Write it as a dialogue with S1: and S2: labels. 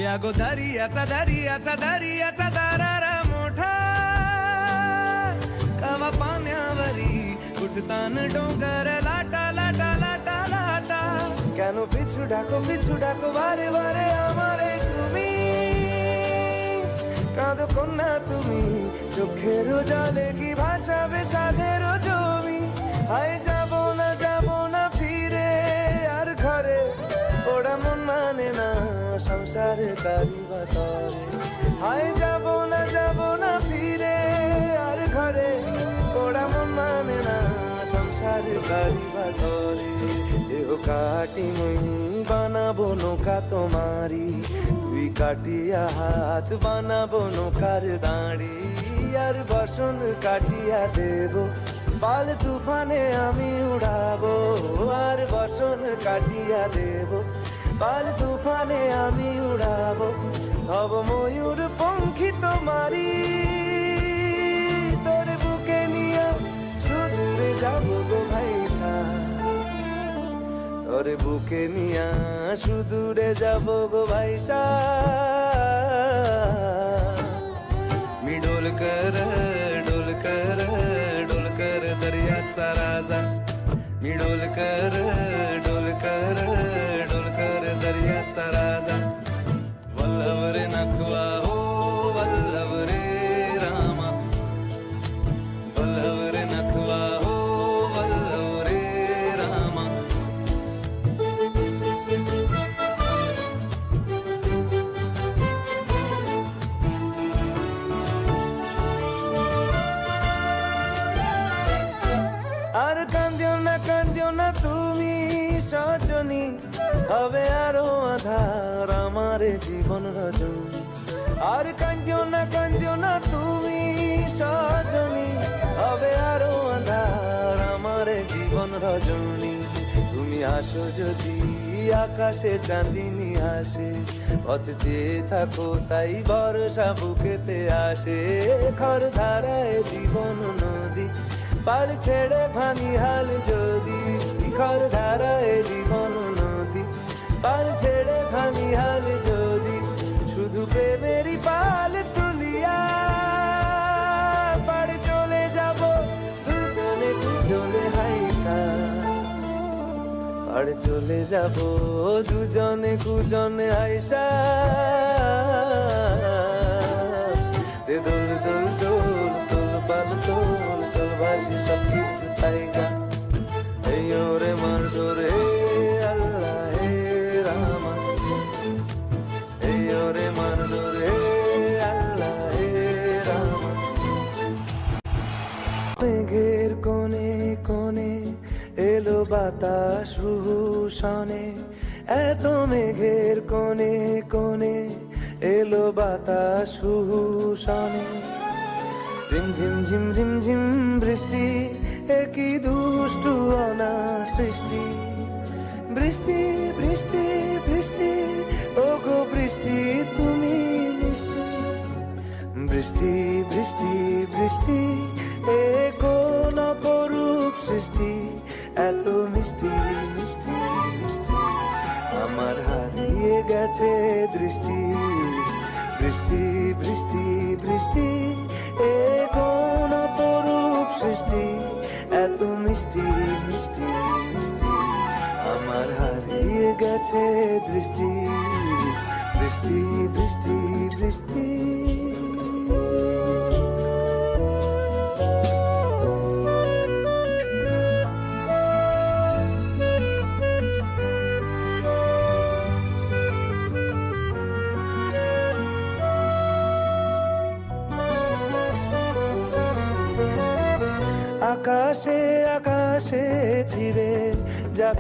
S1: अगो दर्याचा दर्याचा दर्याचा दरारा मोठा कवा पाण्यावरी उठतान डोंगर लाटा लाटा लाटा लाटा কেন পিছু ডাকো বারে বারে আমারে তুমি কাঁদো কন্যা তুমি চোখের জলে কি ভাসাবে সাধের জমি হায় যাব না ফিরে আর ঘরে ওরা মন মানে না সংসার কারিবা তরে হায় যাব না ফিরে আর ঘরে ওরা মন মানে না সংসার কারিবা তরে দেহ কাটি মই বানাবো নৌকা তোমারি তুই কাটিয়া হাত বানাবো নৌকার দাঁড়ি আর বসন কাটিয়া দেব পাল তুফানে আমি উড়াবো আর বসন কাটিয়া দেব পাল তুফানে আমি উড়াবো হব ময়ূর পঙ্খী তোমারি তোর বুকে নিয়ে সুদূরে যাবো গো ভাইসা তোর বুকে নিয়া সুদূরে যাবো গো ভাইসা मी डोलकर दर्याचा राजा मी डोलकर दर्याचा राजा वल्लभ रे नखवा हो वल्लभ रे रामा वल्लभ रे नखवा हो वल्लभ रे रामा আর কান্দিও না তুমি সজনী হবে আরো আধার আমার জীবন রজনী আর কান্দিও না তুমি সজনী হবে আরো আধার আমার জীবন রজনী তুমি আসো যদি আকাশে চাঁদিনী আসে পথ চেয়ে থাকো তাই বর্ষা বুকেতে আসে খর ধারায় জীবন নদী পাল ছেড়ে ভাঙি হাল যদি খর ধারায় জীবন নদী পাল ছেড়ে ভাঙি হাল যদি শুধু প্রেমেরই পাল তুলিয়া পাড় চলে যাব দুজনে হাইসা পাড় চলে যাব দুজনে হাইসা দে দোল দোল দোল তোল পাল তোল চল ভাসি সব কিছু তাইগা এই ওরে মার ডোরে আল্লাহ হে রামা এই ওরে মার ডোরে আল্লাহ হে রামা মেঘের কোণে কোণে এলো বাতাস রুহুসনে এত মেঘের কোণে কোণে এলো বাতাস রুহুসনে ঝিম বৃষ্টি একই দুষ্টু অনা সৃষ্টি বৃষ্টি বৃষ্টি বৃষ্টি ও গো বৃষ্টি তুমি মিষ্টি বৃষ্টি বৃষ্টি বৃষ্টি এ কোন অপরূপ সৃষ্টি এত মিষ্টি মিষ্টি মিষ্টি আমার হারিয়ে গেছে দৃষ্টি বৃষ্টি বৃষ্টি বৃষ্টি এ কোন অপরূপ সৃষ্টি এত মিষ্টি মিষ্টি মিষ্টি আমার হারিয়ে গেছে দৃষ্টি বৃষ্টি বৃষ্টি বৃষ্টি আকাশে আকাশে ফিরে যা